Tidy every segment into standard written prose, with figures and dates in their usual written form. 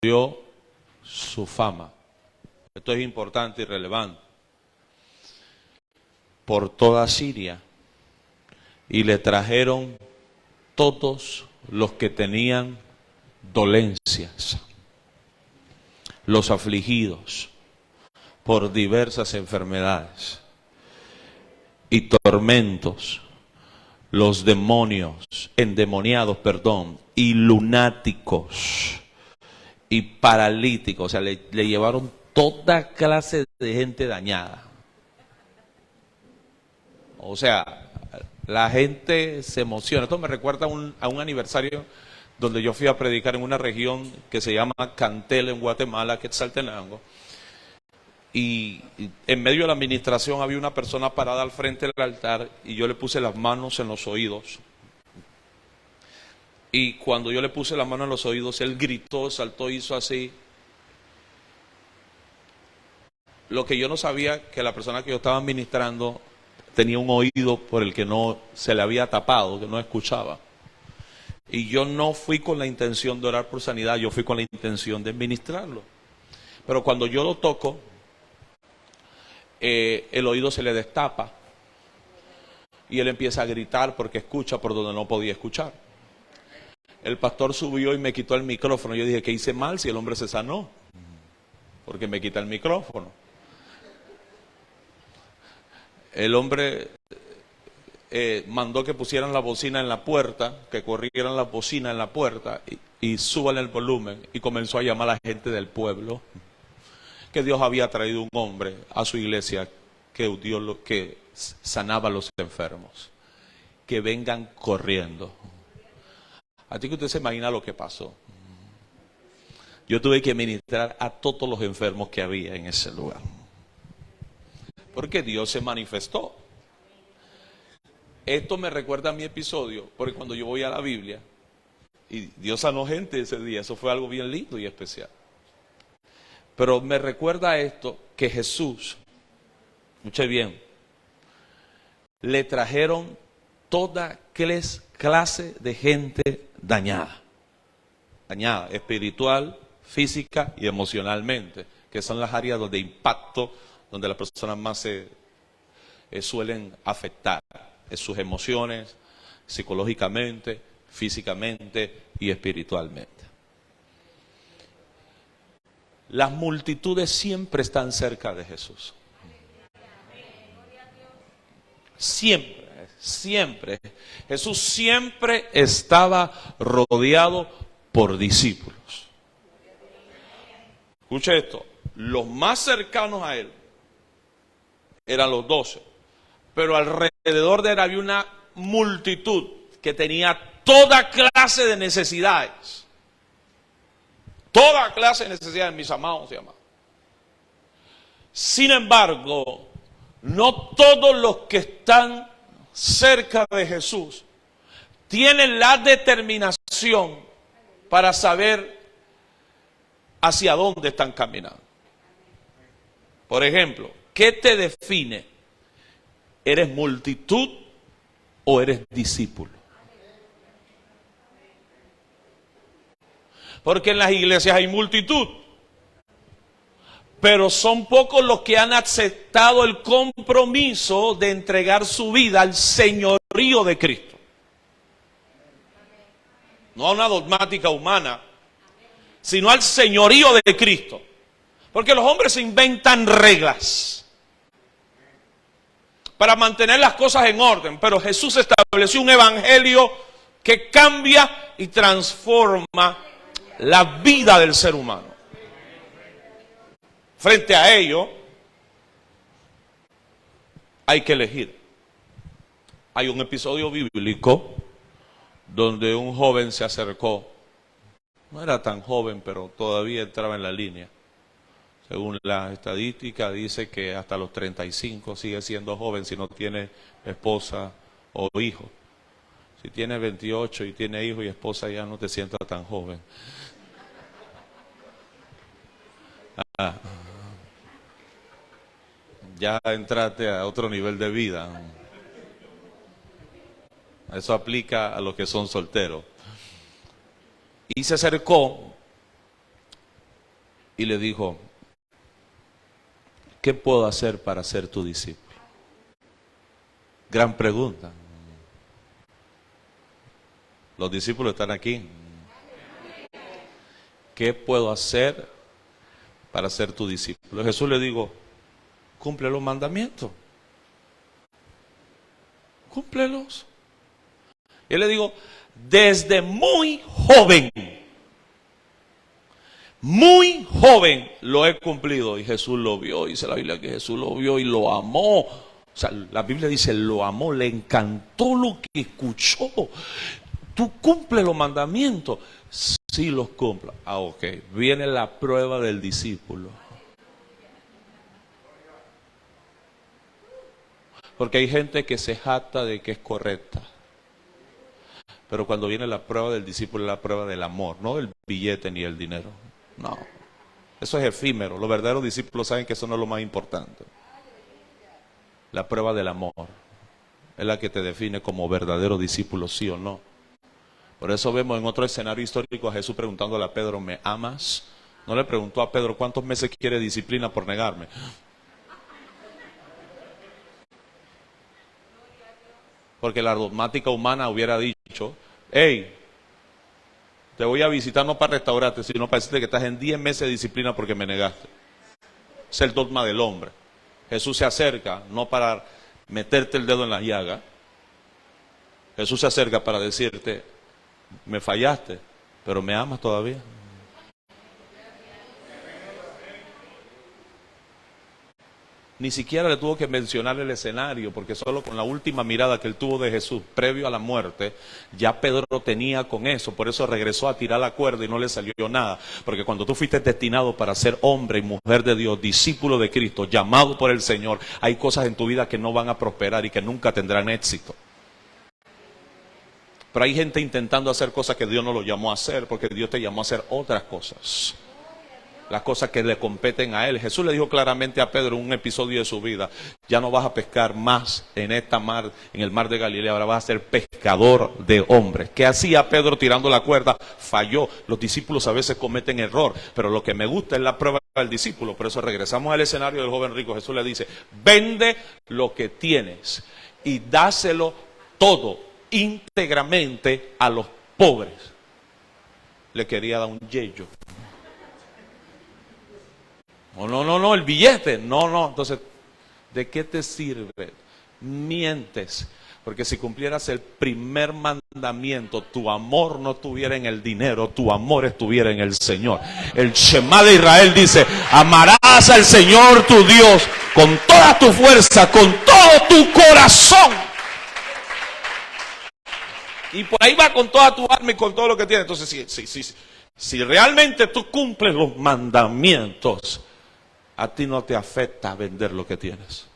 extendió su fama. Esto es importante y relevante. Por toda Siria. Y le trajeron todos los que tenían dolencias, los afligidos por diversas enfermedades y tormentos, los endemoniados, y lunáticos y paralíticos. O sea, le llevaron toda clase de gente dañada. O sea, la gente se emociona. Esto me recuerda a un aniversario donde yo fui a predicar en una región que se llama Cantel en Guatemala, Quetzaltenango. Y en medio de la administración había una persona parada al frente del altar y yo le puse las manos en los oídos. Y cuando yo le puse las manos en los oídos, él gritó, saltó, hizo así. Lo que yo no sabía, que la persona que yo estaba administrando tenía un oído por el que no se le había tapado, que no escuchaba. Y yo no fui con la intención de orar por sanidad, yo fui con la intención de administrarlo. Pero cuando yo lo toco, el oído se le destapa y él empieza a gritar porque escucha por donde no podía escuchar. El pastor subió y me quitó el micrófono. Yo dije, ¿qué hice mal si el hombre se sanó? Porque me quita el micrófono. El hombre mandó que pusieran la bocina en la puerta, que corrieran la bocina en la puerta y suban el volumen, y comenzó a llamar a la gente del pueblo, que Dios había traído un hombre a su iglesia que sanaba a los enfermos, que vengan corriendo. Así que usted se imagina lo que pasó. Yo tuve que ministrar a todos los enfermos que había en ese lugar, porque Dios se manifestó. Esto me recuerda a mi episodio, porque cuando yo voy a la Biblia, y Dios sanó gente ese día, eso fue algo bien lindo y especial. Pero me recuerda a esto, que Jesús, escuche bien, le trajeron toda clase de gente dañada espiritual, física y emocionalmente, que son las áreas de impacto donde las personas más se suelen afectar, sus emociones, psicológicamente, físicamente y espiritualmente. Las multitudes siempre están cerca de Jesús. Siempre. Jesús siempre estaba rodeado por discípulos. Escuche esto, los más cercanos a él eran los 12, pero alrededor de él había una multitud que tenía toda clase de necesidades. Toda clase de necesidades, mis amados y amadas. Sin embargo, no todos los que están cerca de Jesús tienen la determinación para saber hacia dónde están caminando. Por ejemplo, ¿qué te define? ¿Eres multitud o eres discípulo? Porque en las iglesias hay multitud, pero son pocos los que han aceptado el compromiso de entregar su vida al señorío de Cristo. No a una dogmática humana, sino al señorío de Cristo. Porque los hombres se inventan reglas para mantener las cosas en orden, pero Jesús estableció un evangelio que cambia y transforma la vida del ser humano. Frente a ello, hay que elegir. Hay un episodio bíblico donde un joven se acercó. No era tan joven, pero todavía entraba en la línea. Según la estadística, dice que hasta los 35 sigue siendo joven si no tiene esposa o hijo. Si tiene 28 y tiene hijo y esposa, ya no te sientas tan joven. Ya entraste a otro nivel de vida. Eso aplica a los que son solteros. Y se acercó y le dijo, ¿qué puedo hacer para ser tu discípulo? Gran pregunta. Los discípulos están aquí. ¿Qué puedo hacer para ser tu discípulo? Jesús le dijo, cumple los mandamientos. Cúmplelos. Y él le dijo, desde muy joven lo he cumplido. Y Jesús lo vio, dice la Biblia que Jesús lo vio y lo amó. O sea, la Biblia dice, lo amó, le encantó lo que escuchó. Tú cumples los mandamientos. Sí los cumplo. Ah, ok. Viene la prueba del discípulo. Porque hay gente que se jacta de que es correcta. Pero cuando viene la prueba del discípulo, es la prueba del amor, no del billete ni el dinero. No. Eso es efímero. Los verdaderos discípulos saben que eso no es lo más importante. La prueba del amor es la que te define como verdadero discípulo, sí o no. Por eso vemos en otro escenario histórico a Jesús preguntándole a Pedro, ¿me amas? No le preguntó a Pedro, ¿cuántos meses quiere disciplina por negarme? Porque la dogmática humana hubiera dicho, hey, te voy a visitar no para restaurarte, sino para decirte que estás en 10 meses de disciplina porque me negaste. Es el dogma del hombre. Jesús se acerca no para meterte el dedo en la llaga. Jesús se acerca para decirte, me fallaste, pero me amas todavía. Ni siquiera le tuvo que mencionar el escenario, porque solo con la última mirada que él tuvo de Jesús, previo a la muerte, ya Pedro tenía con eso. Por eso regresó a tirar la cuerda y no le salió nada. Porque cuando tú fuiste destinado para ser hombre y mujer de Dios, discípulo de Cristo, llamado por el Señor, hay cosas en tu vida que no van a prosperar y que nunca tendrán éxito. Pero hay gente intentando hacer cosas que Dios no lo llamó a hacer, porque Dios te llamó a hacer otras cosas. Las cosas que le competen a Él. Jesús le dijo claramente a Pedro en un episodio de su vida, ya no vas a pescar más en esta mar, en el mar de Galilea, ahora vas a ser pescador de hombres. ¿Qué hacía Pedro tirando la cuerda? Falló. Los discípulos a veces cometen error, pero lo que me gusta es la prueba del discípulo. Por eso regresamos al escenario del joven rico. Jesús le dice, vende lo que tienes y dáselo todo íntegramente a los pobres. Le quería dar un yello. No, el billete. No. Entonces, ¿de qué te sirve? Mientes. Porque si cumplieras el primer mandamiento, tu amor no estuviera en el dinero, tu amor estuviera en el Señor. El Shema de Israel dice, amarás al Señor tu Dios con toda tu fuerza, con todo tu corazón. Y por ahí va con toda tu alma y con todo lo que tienes. Entonces, si realmente tú cumples los mandamientos, a ti no te afecta vender lo que tienes.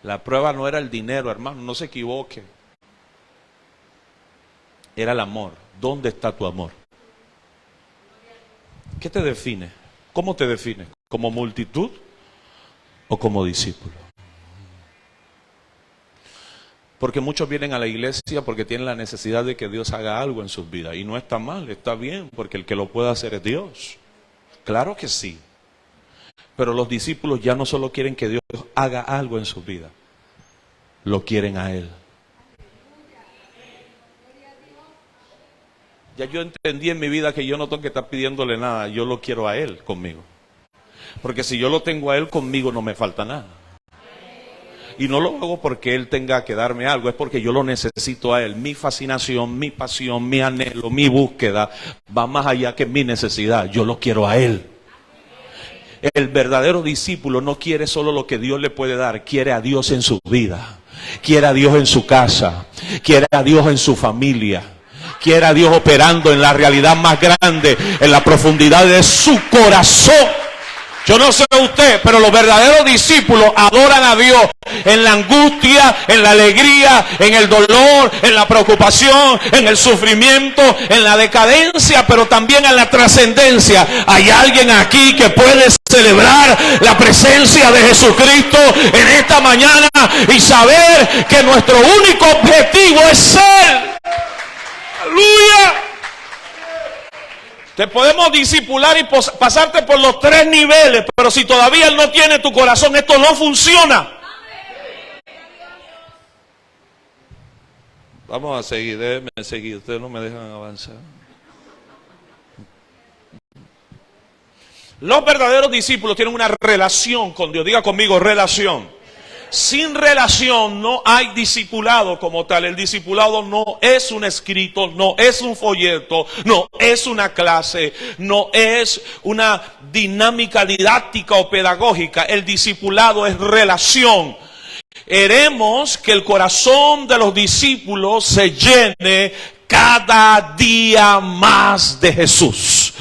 La prueba no era el dinero, hermano, no se equivoque. Era el amor. ¿Dónde está tu amor? ¿Qué te define? ¿Cómo te define? ¿Como multitud o como discípulo? Porque muchos vienen a la iglesia porque tienen la necesidad de que Dios haga algo en sus vidas. Y no está mal, está bien, porque el que lo puede hacer es Dios. Claro que sí. Pero los discípulos ya no solo quieren que Dios haga algo en sus vidas, lo quieren a Él. Ya yo entendí en mi vida que yo no tengo que estar pidiéndole nada, yo lo quiero a Él conmigo. Porque si yo lo tengo a Él conmigo no me falta nada. Y no lo hago porque Él tenga que darme algo, es porque yo lo necesito a Él. Mi fascinación, mi pasión, mi anhelo, mi búsqueda va más allá que mi necesidad. Yo lo quiero a Él. El verdadero discípulo no quiere solo lo que Dios le puede dar, quiere a Dios en su vida, quiere a Dios en su casa, quiere a Dios en su familia, quiere a Dios operando en la realidad más grande, en la profundidad de su corazón. Yo no sé usted, pero los verdaderos discípulos adoran a Dios en la angustia, en la alegría, en el dolor, en la preocupación, en el sufrimiento, en la decadencia, pero también en la trascendencia. Hay alguien aquí que puede celebrar la presencia de Jesucristo en esta mañana y saber que nuestro único objetivo es Él. ¡Aleluya! Te podemos discipular y pasarte por los 3 niveles, pero si todavía Él no tiene tu corazón, esto no funciona. Vamos a seguir, déjenme seguir, ustedes no me dejan avanzar. Los verdaderos discípulos tienen una relación con Dios. Diga conmigo, relación. Sin relación no hay discipulado como tal. El discipulado no es un escrito, no es un folleto, no es una clase, no es una dinámica didáctica o pedagógica. El discipulado es relación. Queremos que el corazón de los discípulos se llene cada día más de Jesús.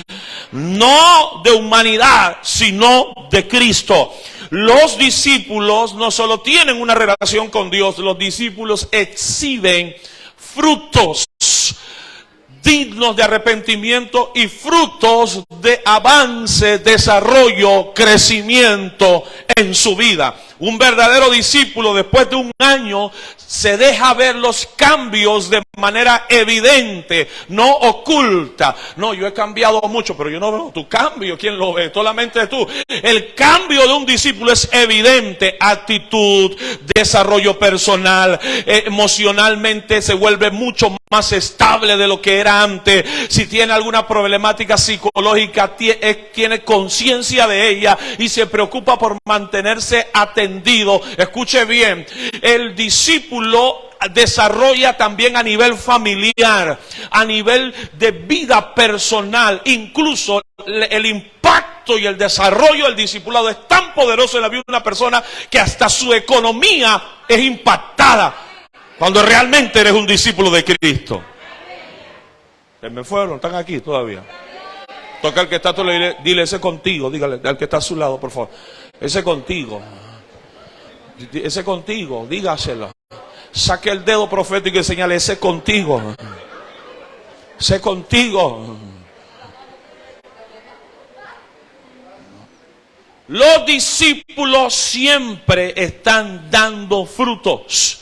No de humanidad, sino de Cristo. Los discípulos no solo tienen una relación con Dios, los discípulos exhiben frutos dignos de arrepentimiento y frutos de avance, desarrollo, crecimiento en su vida. Un verdadero discípulo, después de un año, se deja ver los cambios de manera evidente, no oculta. No, yo he cambiado mucho, pero yo no veo tu cambio. ¿Quién lo ve? Solamente tú. El cambio de un discípulo es evidente. Actitud, desarrollo personal, emocionalmente se vuelve mucho más estable de lo que era antes. Si tiene alguna problemática psicológica, tiene conciencia de ella y se preocupa por mantenerse atendido. Escuche bien, el discípulo desarrolla también a nivel familiar, a nivel de vida personal. Incluso el impacto y el desarrollo del discipulado es tan poderoso en la vida de una persona que hasta su economía es impactada cuando realmente eres un discípulo de Cristo. ¿Se me fueron? ¿Están aquí todavía? Toca al que está, dile ese contigo, dígale al que está a su lado, por favor. Ese contigo. Ese contigo, dígaselo. Saque el dedo profético y señale, ese contigo. Ese contigo. Los discípulos siempre están dando frutos.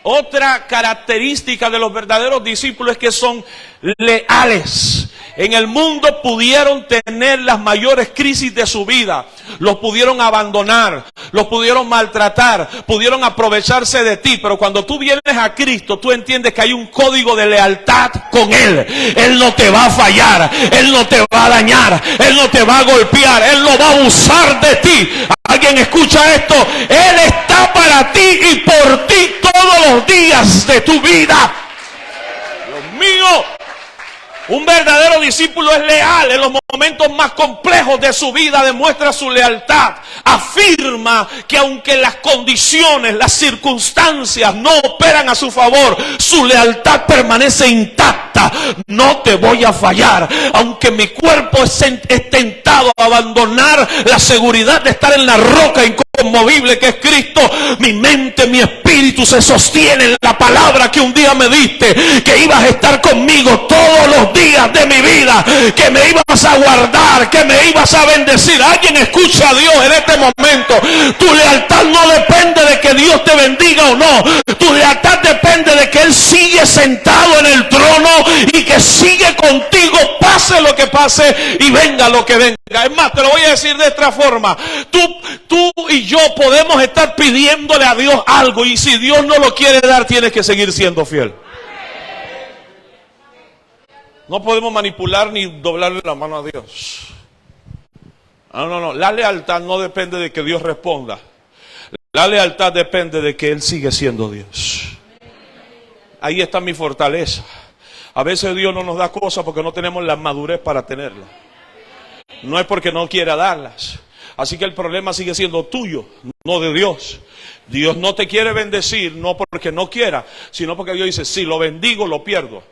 Otra característica de los verdaderos discípulos es que son leales. En el mundo pudieron tener las mayores crisis de su vida. Los pudieron abandonar, los pudieron maltratar, pudieron aprovecharse de ti. Pero cuando tú vienes a Cristo, tú entiendes que hay un código de lealtad con Él. Él no te va a fallar, Él no te va a dañar, Él no te va a golpear, Él no va a usar de ti. ¿Alguien escucha esto? Él está para ti y por ti todos los días de tu vida. Dios mío. Un verdadero discípulo es leal. En los momentos más complejos de su vida demuestra su lealtad. Afirma que aunque las condiciones, las circunstancias no operan a su favor, su lealtad permanece intacta. No te voy a fallar. Aunque mi cuerpo es tentado a abandonar la seguridad de estar en la roca inconmovible que es Cristo, mi mente, mi espíritu se sostiene en la palabra que un día me diste, que ibas a estar conmigo todos los días de mi vida, que me ibas a guardar, que me ibas a bendecir. Alguien escucha a Dios en este momento. Tu lealtad no depende de que Dios te bendiga o no. Tu lealtad depende de que Él sigue sentado en el trono y que sigue contigo, pase lo que pase y venga lo que venga. Es más, te lo voy a decir de esta forma. Tú y yo podemos estar pidiéndole a Dios algo, y si Dios no lo quiere dar, tienes que seguir siendo fiel. No podemos manipular ni doblarle la mano a Dios. No. La lealtad no depende de que Dios responda. La lealtad depende de que Él sigue siendo Dios. Ahí está mi fortaleza. A veces Dios no nos da cosas porque no tenemos la madurez para tenerlas. No es porque no quiera darlas. Así que el problema sigue siendo tuyo, no de Dios. Dios no te quiere bendecir, no porque no quiera, sino porque Dios dice, si lo bendigo, lo pierdo.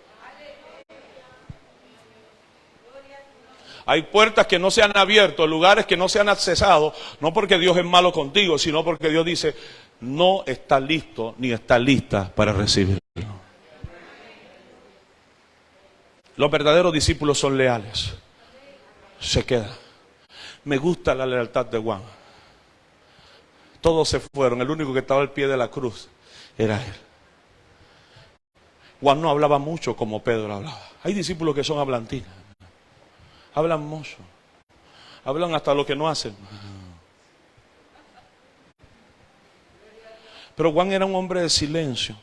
Hay puertas que no se han abierto, lugares que no se han accesado, no porque Dios es malo contigo, sino porque Dios dice, no está listo ni está lista para recibirlo. Los verdaderos discípulos son leales. Se queda. Me gusta la lealtad de Juan. Todos se fueron, el único que estaba al pie de la cruz era él. Juan no hablaba mucho como Pedro hablaba. Hay discípulos que son hablantinas. Hablan mucho. Hablan hasta lo que no hacen. Pero Juan era un hombre de silencio.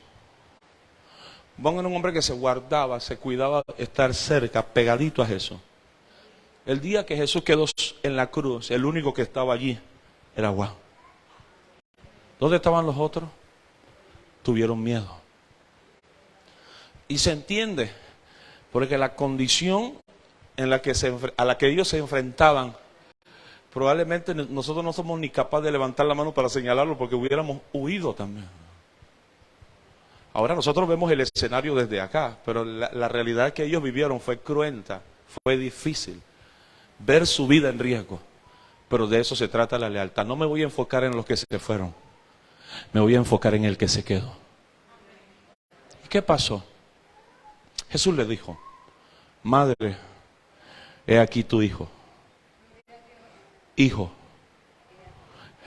Juan era un hombre que se guardaba, se cuidaba estar cerca, pegadito a Jesús. El día que Jesús quedó en la cruz, el único que estaba allí era Juan. ¿Dónde estaban los otros? Tuvieron miedo. Y se entiende, porque la condición en la que a la que ellos se enfrentaban, probablemente nosotros no somos ni capaces de levantar la mano para señalarlo, porque hubiéramos huido también. Ahora nosotros vemos el escenario desde acá, pero la realidad que ellos vivieron fue cruenta, fue difícil. Ver su vida en riesgo, pero de eso se trata la lealtad. No me voy a enfocar en los que se fueron, me voy a enfocar en el que se quedó. ¿Y qué pasó? Jesús le dijo: madre, he aquí tu hijo. Hijo,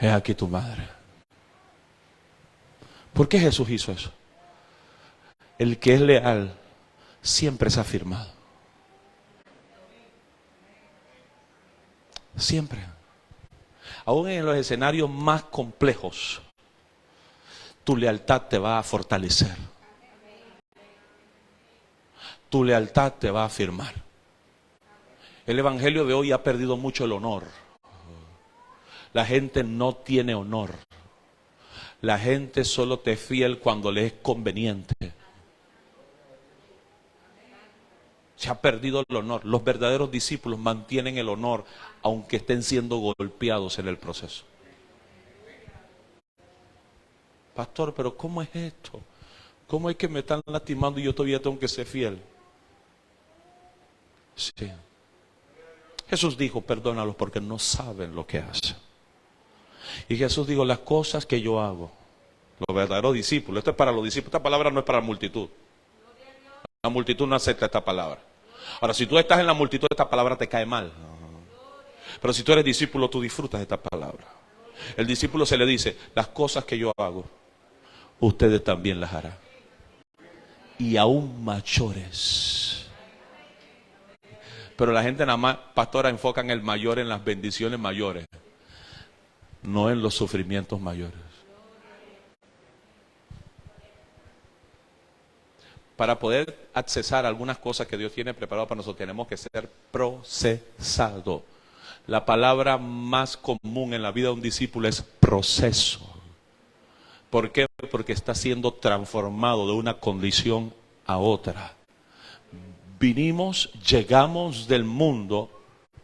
he aquí tu madre. ¿Por qué Jesús hizo eso? El que es leal siempre es afirmado. Siempre. Aún en los escenarios más complejos, tu lealtad te va a fortalecer. Tu lealtad te va a afirmar. El evangelio de hoy ha perdido mucho el honor. La gente no tiene honor. La gente solo te es fiel cuando le es conveniente. Se ha perdido el honor. Los verdaderos discípulos mantienen el honor aunque estén siendo golpeados en el proceso. Pastor, pero ¿cómo es esto? ¿Cómo es que me están lastimando y yo todavía tengo que ser fiel? Sí. Jesús dijo: perdónalos porque no saben lo que hacen. Y Jesús dijo: las cosas que yo hago. Los verdaderos discípulos. Esto es para los discípulos. Esta palabra no es para la multitud. La multitud no acepta esta palabra. Ahora, si tú estás en la multitud, esta palabra te cae mal. Pero si tú eres discípulo, tú disfrutas de esta palabra. El discípulo se le dice: las cosas que yo hago, ustedes también las harán. Y aún mayores. Pero la gente nada más, pastora, enfoca en el mayor, en las bendiciones mayores, no en los sufrimientos mayores. Para poder accesar a algunas cosas que Dios tiene preparado para nosotros, tenemos que ser procesados. La palabra más común en la vida de un discípulo es proceso. ¿Por qué? Porque está siendo transformado de una condición a otra. Llegamos del mundo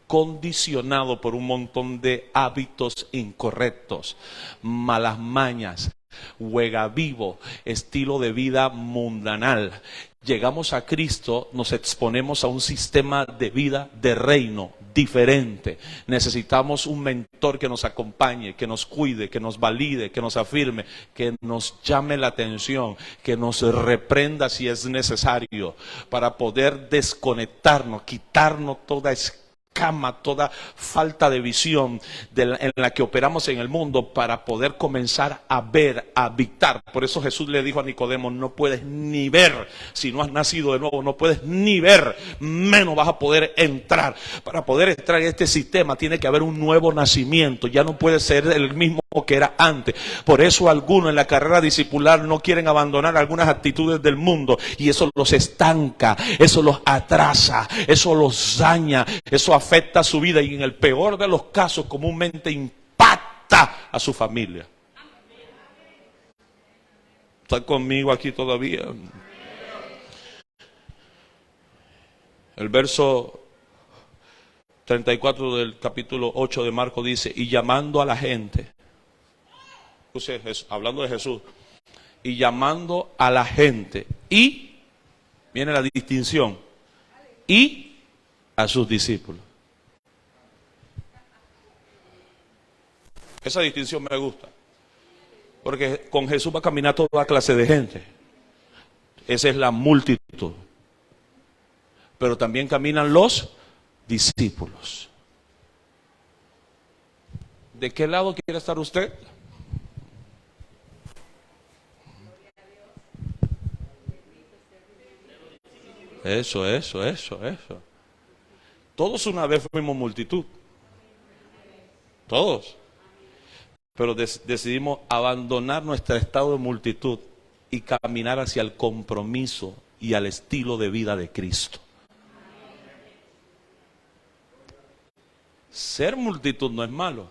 condicionado por un montón de hábitos incorrectos, malas mañas, juega vivo, estilo de vida mundanal. Llegamos a Cristo, nos exponemos a un sistema de vida de reino diferente. Necesitamos un mentor que nos acompañe, que nos cuide, que nos valide, que nos afirme, que nos llame la atención, que nos reprenda si es necesario, para poder desconectarnos, quitarnos toda escama, toda falta de visión en la que operamos en el mundo, para poder comenzar a ver, a habitar. Por eso Jesús le dijo a Nicodemo: no puedes ni ver, si no has nacido de nuevo, no puedes ni ver, menos vas a poder entrar. Para poder entrar en este sistema tiene que haber un nuevo nacimiento, ya no puede ser el mismo que era antes. Por eso algunos en la carrera discipular no quieren abandonar algunas actitudes del mundo, y eso los estanca, eso los atrasa, eso los daña, eso afecta su vida, y en el peor de los casos comúnmente impacta a su familia. ¿Están conmigo aquí todavía? El verso 34 del capítulo 8 de Marcos dice: y llamando a la gente, hablando de Jesús, y llamando a la gente, y viene la distinción, y a sus discípulos. Esa distinción me gusta, porque con Jesús va a caminar toda clase de gente. Esa es la multitud. Pero también caminan los discípulos. ¿De qué lado quiere estar usted? Eso. Todos una vez fuimos multitud. Todos. Pero decidimos abandonar nuestro estado de multitud y caminar hacia el compromiso y al estilo de vida de Cristo. Ser multitud no es malo.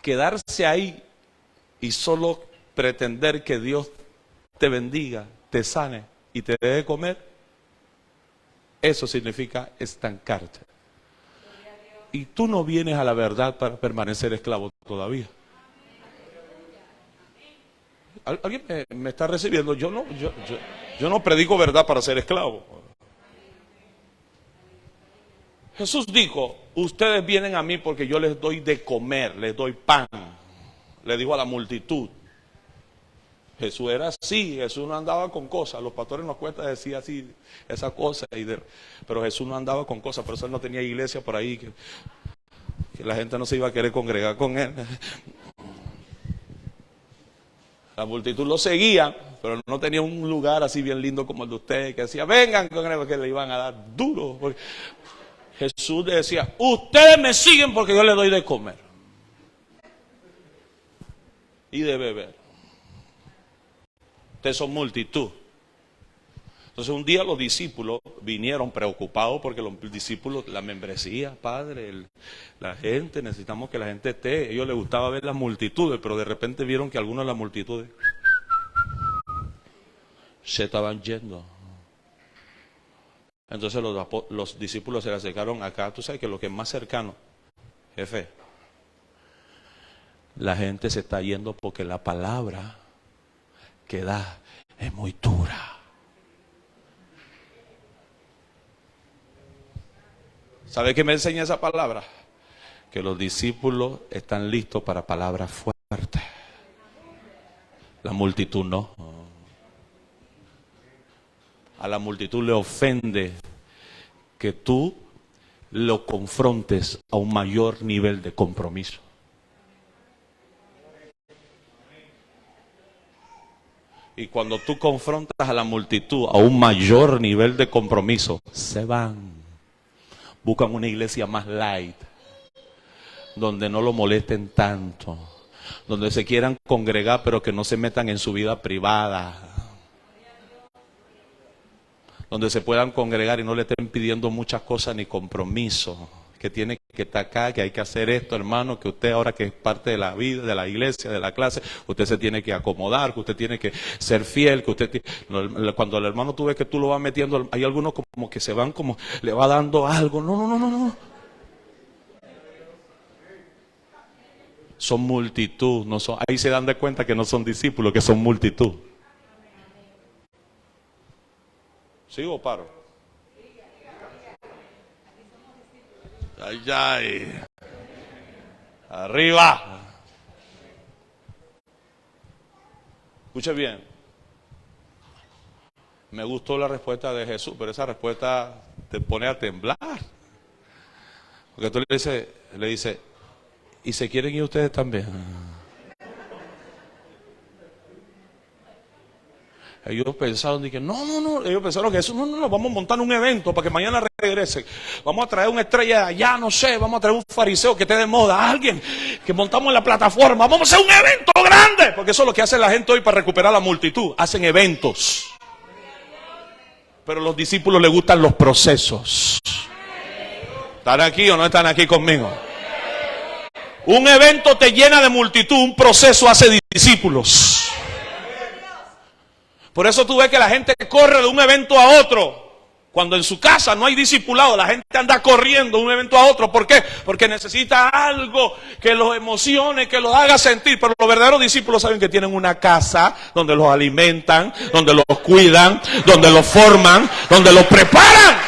Quedarse ahí y solo pretender que Dios te bendiga, te sane y te deje comer, eso significa estancarte. Y tú no vienes a la verdad para permanecer esclavo todavía. ¿Alguien me está recibiendo? Yo no predico verdad para ser esclavo. Jesús dijo, ustedes vienen a mí porque yo les doy de comer, les doy pan. Le dijo a la multitud. Jesús era así, Jesús no andaba con cosas. Los pastores nos cuesta decir así, esa cosa. Pero Jesús no andaba con cosas, por eso él no tenía iglesia por ahí, que la gente no se iba a querer congregar con él. La multitud lo seguía, pero no tenía un lugar así bien lindo como el de ustedes, que decía, vengan con él, porque le iban a dar duro. Porque Jesús decía, ustedes me siguen porque yo les doy de comer y de beber. Ustedes son multitud. Entonces un día los discípulos vinieron preocupados porque los discípulos, la membresía, padre, la gente, necesitamos que la gente esté. A ellos les gustaba ver las multitudes, pero de repente vieron que algunas de las multitudes se estaban yendo. Entonces los discípulos se le acercaron acá. Tú sabes que lo que es más cercano, jefe, la gente se está yendo porque la palabra que da es muy dura. ¿Sabe qué me enseña esa palabra? Que los discípulos están listos para palabras fuertes. La multitud no. A la multitud le ofende que tú lo confrontes a un mayor nivel de compromiso. Y cuando tú confrontas a la multitud a un mayor nivel de compromiso, se van. Buscan una iglesia más light, donde no lo molesten tanto, donde se quieran congregar pero que no se metan en su vida privada, donde se puedan congregar y no le estén pidiendo muchas cosas ni compromiso, que tiene que estar acá, que hay que hacer esto, hermano, que usted ahora que es parte de la vida, de la iglesia, de la clase, usted se tiene que acomodar, que usted tiene que ser fiel, que usted cuando el hermano tú ves que tú lo vas metiendo, hay algunos como que se van como, le va dando algo, no. Son multitud, no son, ahí se dan de cuenta que no son discípulos, que son multitud. ¿Sigo o paro? Ay. Arriba. Escuche bien. Me gustó la respuesta de Jesús, pero esa respuesta te pone a temblar. Porque tú le dices, ¿y se quieren ir ustedes también? Ellos pensaron, dije, no, ellos pensaron que eso, no, vamos a montar un evento para que mañana regresen. Vamos a traer una estrella de allá, no sé, vamos a traer un fariseo que esté de moda, alguien que montamos en la plataforma, vamos a hacer un evento grande, porque eso es lo que hace la gente hoy para recuperar la multitud, hacen eventos. Pero a los discípulos les gustan los procesos. ¿Están aquí o no están aquí conmigo? Un evento te llena de multitud, un proceso hace discípulos. Por eso tú ves que la gente corre de un evento a otro. Cuando en su casa no hay discipulado, la gente anda corriendo de un evento a otro. ¿Por qué? Porque necesita algo que los emocione, que los haga sentir. Pero los verdaderos discípulos saben que tienen una casa donde los alimentan, donde los cuidan, donde los forman, donde los preparan.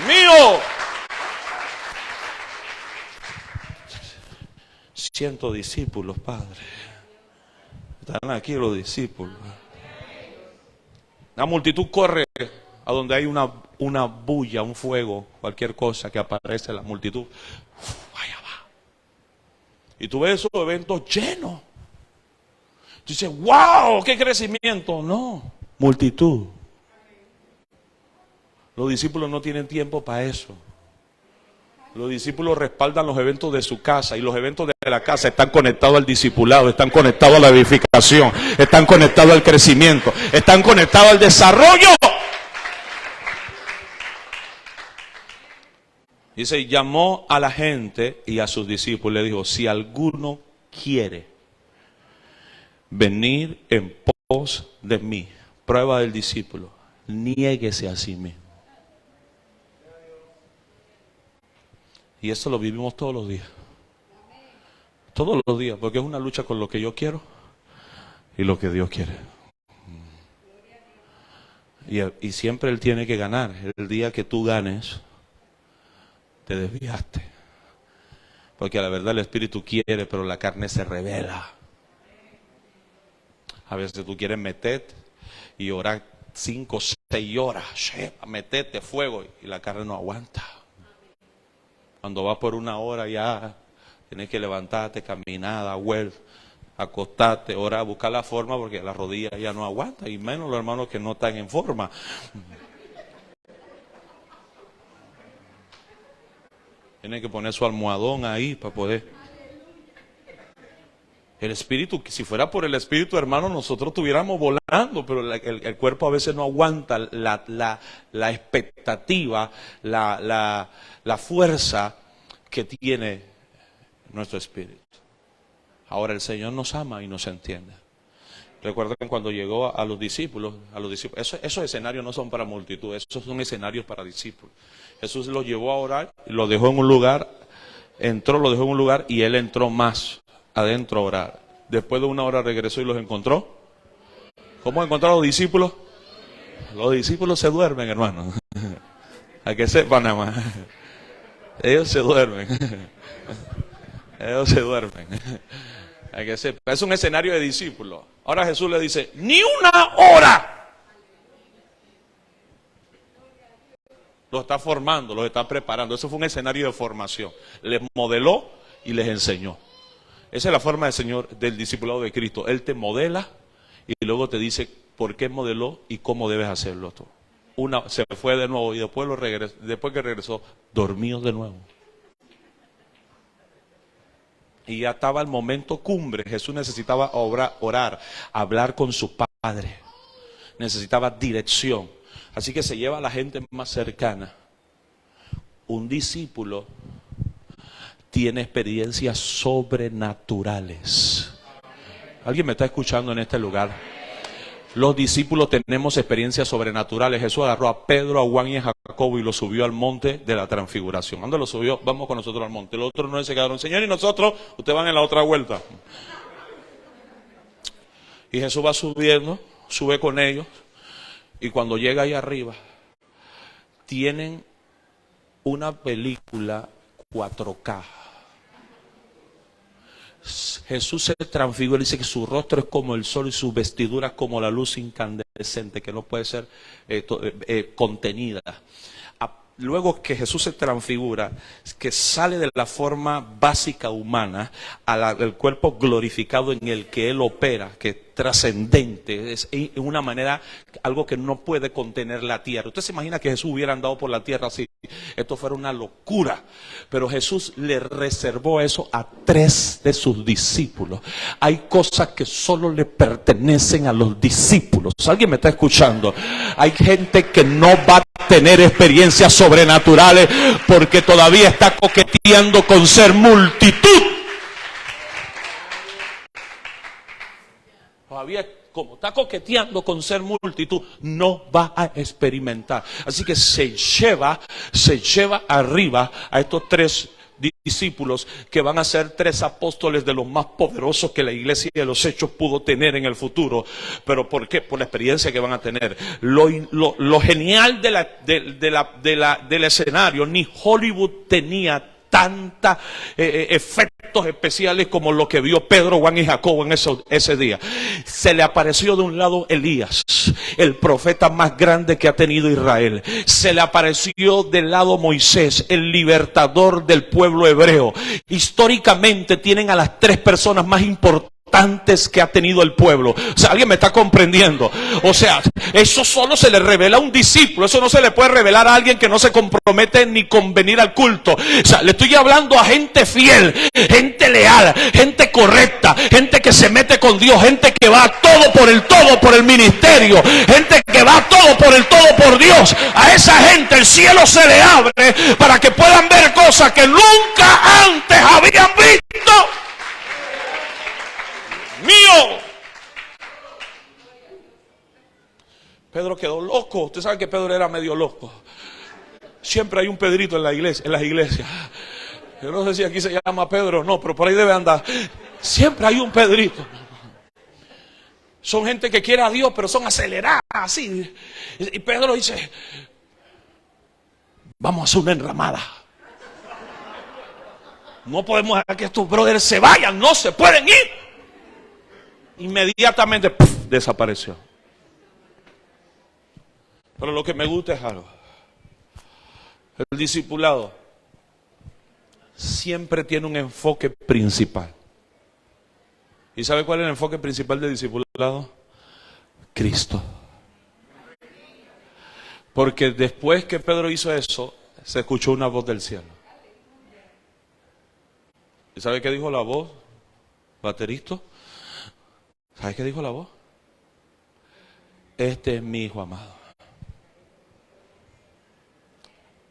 Mío. Siento discípulos, Padre. Están aquí los discípulos. La multitud corre a donde hay una bulla, un fuego, cualquier cosa que aparece en la multitud. Allá va. Y tú ves esos eventos llenos. Tú dices, wow, qué crecimiento. No, multitud. Los discípulos no tienen tiempo para eso. Los discípulos respaldan los eventos de su casa, y los eventos de la casa están conectados al discipulado, están conectados a la edificación, están conectados al crecimiento, están conectados al desarrollo. Dice, llamó a la gente y a sus discípulos, le dijo, si alguno quiere venir en pos de mí, prueba del discípulo, niéguese a sí mismo. Y esto lo vivimos todos los días. Todos los días, porque es una lucha con lo que yo quiero y lo que Dios quiere. Y siempre Él tiene que ganar. El día que tú ganes, te desviaste. Porque la verdad el Espíritu quiere, pero la carne se revela. A veces tú quieres meterte y orar 5 o 6 horas. Metete fuego, y la carne no aguanta. Cuando vas por 1 hora ya tienes que levantarte, caminar, dar vueltas, acostarte, orar, buscar la forma, porque las rodillas ya no aguantan, y menos los hermanos que no están en forma. Tienen que poner su almohadón ahí para poder. El Espíritu, si fuera por el Espíritu, hermano, nosotros estuviéramos volando, pero el cuerpo a veces no aguanta la expectativa, la fuerza que tiene nuestro espíritu. Ahora el Señor nos ama y nos entiende. Recuerden cuando llegó a los discípulos, esos escenarios no son para multitud, esos son escenarios para discípulos. Jesús los llevó a orar, lo dejó en un lugar, lo dejó en un lugar, y Él entró más adentro a orar. Después de 1 hora regresó y los encontró. ¿Cómo encontró a los discípulos? Los discípulos se duermen, hermano. A que sepan nada más. Ellos se duermen. Ellos se duermen. Hay que sepan. Es un escenario de discípulos. Ahora Jesús le dice, ni 1 hora. Los está formando, los está preparando. Eso fue un escenario de formación. Les modeló y les enseñó. Esa es la forma del discipulado de Cristo. Él te modela y luego te dice por qué modeló y cómo debes hacerlo tú. Se fue de nuevo y después que regresó, dormió de nuevo. Y ya estaba el momento cumbre. Jesús necesitaba orar, hablar con su Padre. Necesitaba dirección. Así que se lleva a la gente más cercana. Un discípulo tiene experiencias sobrenaturales. ¿Alguien me está escuchando en este lugar? Los discípulos tenemos experiencias sobrenaturales. Jesús agarró a Pedro, a Juan y a Jacobo y los subió al monte de la transfiguración. ¿Dónde los subió? Vamos con nosotros al monte. Los otros no se quedaron, Señor, y nosotros, ustedes van en la otra vuelta. Y Jesús va subiendo, sube con ellos, y cuando llega ahí arriba, tienen una película 4K. Jesús se transfigura y dice que su rostro es como el sol y su vestidura como la luz incandescente que no puede ser contenida. Luego que Jesús se transfigura, que sale de la forma básica humana al cuerpo glorificado en el que Él opera, que es trascendente, es una manera, algo que no puede contener la tierra. Usted se imagina que Jesús hubiera andado por la tierra así, esto fuera una locura, pero Jesús le reservó eso a 3 de sus discípulos. Hay cosas que solo le pertenecen a los discípulos. ¿Alguien me está escuchando? Hay gente que no va a tener experiencias sobrenaturales porque todavía está coqueteando con ser multitud. Todavía, como está coqueteando con ser multitud, no va a experimentar. Así que se lleva arriba a estos 3 discípulos que van a ser 3 apóstoles de los más poderosos que la iglesia de los hechos pudo tener en el futuro. ¿Pero por qué? Por la experiencia que van a tener. Lo genial del escenario, ni Hollywood tenía tantos efectos especiales como lo que vio Pedro, Juan y Jacobo en ese día. Se le apareció de un lado Elías, el profeta más grande que ha tenido Israel. Se le apareció del lado Moisés, el libertador del pueblo hebreo. Históricamente tienen a las 3 personas más importantes importantes que ha tenido el pueblo. O sea, alguien me está comprendiendo. O sea, eso solo se le revela a un discípulo. Eso no se le puede revelar a alguien que no se compromete ni con venir al culto. O sea, le estoy hablando a gente fiel, gente leal, gente correcta, gente que se mete con Dios, gente que va todo por el ministerio, gente que va todo por Dios. A esa gente el cielo se le abre para que puedan ver cosas que nunca antes habían visto. Mío. Pedro quedó loco. Usted sabe que Pedro era medio loco. Siempre hay un Pedrito en la iglesia, en las iglesias. Yo no sé si aquí se llama Pedro, no, pero por ahí debe andar. Siempre hay un Pedrito. Son gente que quiere a Dios, pero son aceleradas, así. Y Pedro dice: vamos a hacer una enramada. No podemos dejar que estos brothers se vayan, no se pueden ir. Inmediatamente desapareció. Pero lo que me gusta es algo. El discipulado siempre tiene un enfoque principal. ¿Y sabe cuál es el enfoque principal del discipulado? Cristo. Porque después que Pedro hizo eso, se escuchó una voz del cielo. ¿Y sabe qué dijo la voz? Baterista. ¿Sabe qué dijo la voz? Este es mi hijo amado.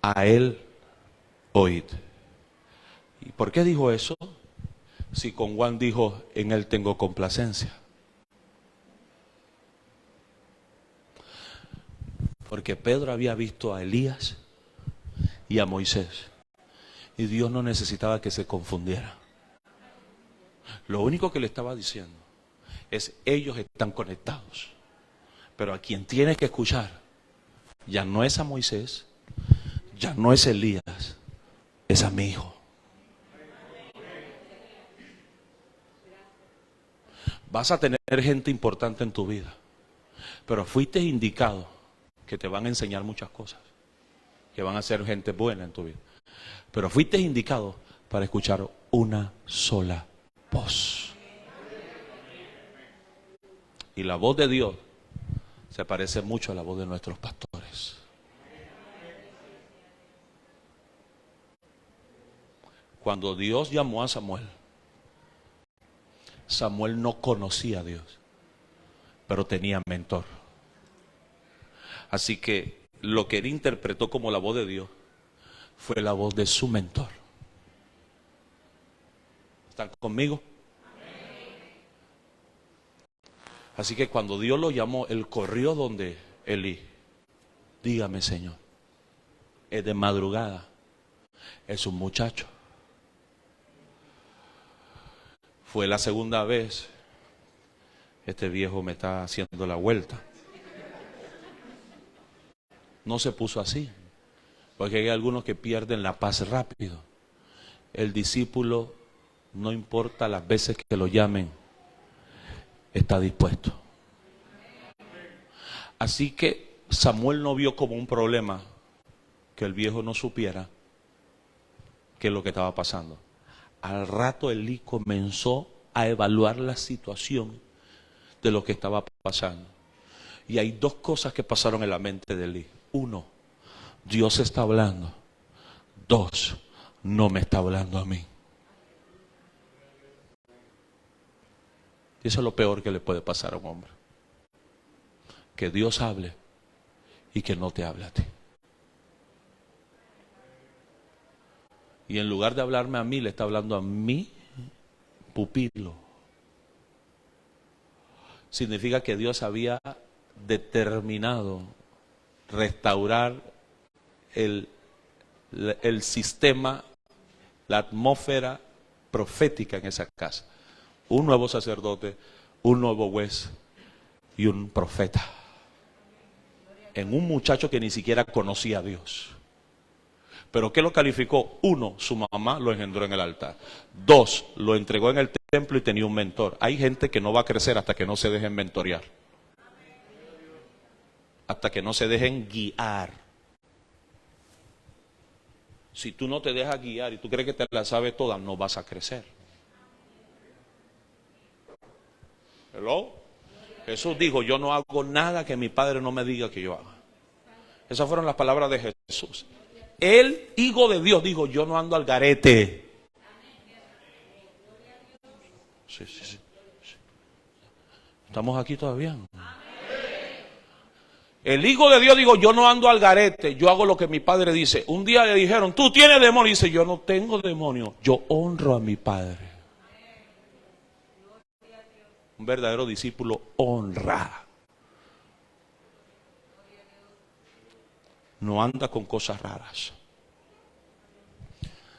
A él oíd. ¿Y por qué dijo eso? Si con Juan dijo: en él tengo complacencia. Porque Pedro había visto a Elías y a Moisés. Y Dios no necesitaba que se confundiera. Lo único que le estaba diciendo es: ellos están conectados. Pero a quien tiene que escuchar ya no es a Moisés, ya no es Elías, es a mi hijo. Vas a tener gente importante en tu vida, pero fuiste indicado que te van a enseñar muchas cosas, que van a ser gente buena en tu vida. Pero fuiste indicado para escuchar una sola voz. Y la voz de Dios se parece mucho a la voz de nuestros pastores. Cuando Dios llamó a Samuel, Samuel no conocía a Dios, pero tenía mentor. Así que lo que él interpretó como la voz de Dios fue la voz de su mentor. ¿Están conmigo? Así que cuando Dios lo llamó, él corrió donde Elí. Dígame, Señor, es de madrugada, es un muchacho. Fue la segunda vez. Este viejo me está haciendo la vuelta. No se puso así, porque hay algunos que pierden la paz rápido. El discípulo, no importa las veces que lo llamen, está dispuesto. Así que Samuel no vio como un problema que el viejo no supiera qué es lo que estaba pasando. Al rato Elí comenzó a evaluar la situación de lo que estaba pasando. Y hay dos cosas que pasaron en la mente de Elí. Uno, Dios está hablando. Dos, no me está hablando a mí. Y eso es lo peor que le puede pasar a un hombre. Que Dios hable y que no te hable a ti. Y en lugar de hablarme a mí, le está hablando a mi pupilo. Significa que Dios había determinado restaurar el sistema, la atmósfera profética en esa casa. Un nuevo sacerdote, un nuevo juez y un profeta. En un muchacho que ni siquiera conocía a Dios. Pero ¿qué lo calificó? Uno, su mamá lo engendró en el altar. Dos, lo entregó en el templo y tenía un mentor. Hay gente que no va a crecer hasta que no se dejen mentorear. Hasta que no se dejen guiar. Si tú no te dejas guiar y tú crees que te la sabes toda, no vas a crecer. Hello. Jesús dijo, yo no hago nada que mi Padre no me diga que yo haga. Esas fueron las palabras de Jesús. El Hijo de Dios dijo, yo no ando al garete. Sí, sí, sí. ¿Estamos aquí todavía? El Hijo de Dios dijo, yo no ando al garete, yo hago lo que mi Padre dice. Un día le dijeron, tú tienes demonio. Y dice, yo no tengo demonio, yo honro a mi Padre. Un verdadero discípulo honra. No anda con cosas raras.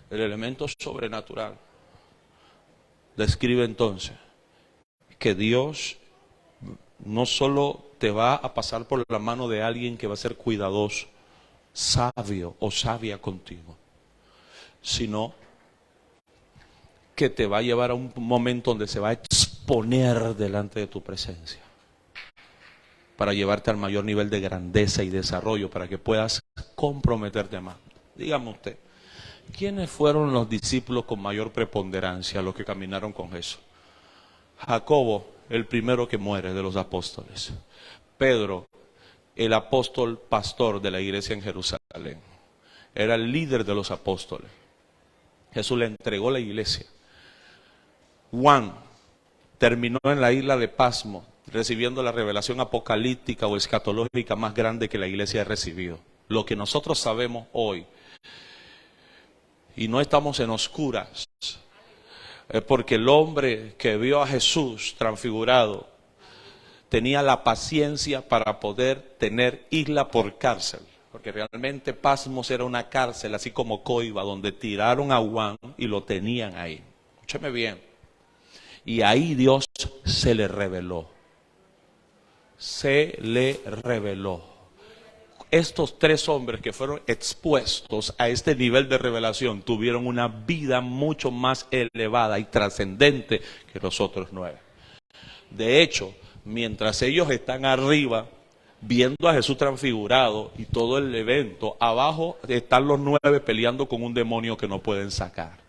El elemento sobrenatural describe entonces que Dios no solo te va a pasar por la mano de alguien que va a ser cuidadoso, sabio o sabia contigo, sino que te va a llevar a un momento donde se va a exponer delante de tu presencia para llevarte al mayor nivel de grandeza y desarrollo, para que puedas comprometerte más. Dígame usted, ¿quiénes fueron los discípulos con mayor preponderancia, los que caminaron con Jesús? Jacobo, el primero que muere de los apóstoles. Pedro, el apóstol pastor de la iglesia en Jerusalén. Era el líder de los apóstoles. Jesús le entregó la iglesia. Juan terminó en la isla de Pasmo, recibiendo la revelación apocalíptica o escatológica más grande que la iglesia ha recibido. Lo que nosotros sabemos hoy, y no estamos en oscuras, es porque el hombre que vio a Jesús transfigurado tenía la paciencia para poder tener isla por cárcel, porque realmente Pasmos era una cárcel, así como Coiba, donde tiraron a Juan y lo tenían ahí. Escúcheme bien. Y ahí Dios se le reveló. Se le reveló. Estos tres hombres que fueron expuestos a este nivel de revelación tuvieron una vida mucho más elevada y trascendente que los otros 9. De hecho, mientras ellos están arriba viendo a Jesús transfigurado y todo el evento, abajo están los 9 peleando con un demonio que no pueden sacar.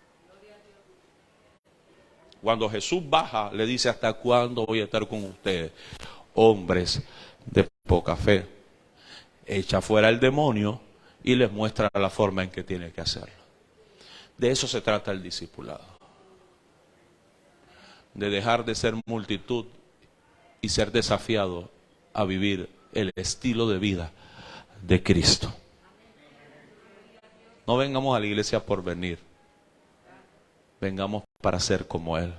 Cuando Jesús baja, le dice, ¿hasta cuándo voy a estar con ustedes? Hombres de poca fe. Echa fuera el demonio y les muestra la forma en que tiene que hacerlo. De eso se trata el discipulado. De dejar de ser multitud y ser desafiado a vivir el estilo de vida de Cristo. No vengamos a la iglesia por venir. Vengamos para ser como Él,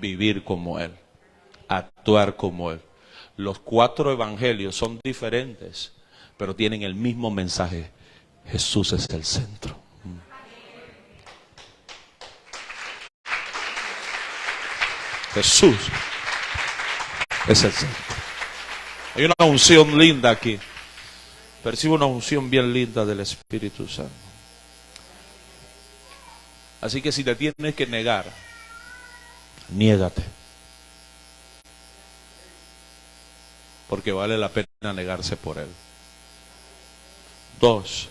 vivir como Él, actuar como Él. Los 4 evangelios son diferentes, pero tienen el mismo mensaje. Jesús es el centro. Jesús es el centro. Hay una unción linda aquí. Percibo una unción bien linda del Espíritu Santo. Así que si te tienes que negar, niégate. Porque vale la pena negarse por Él. 2,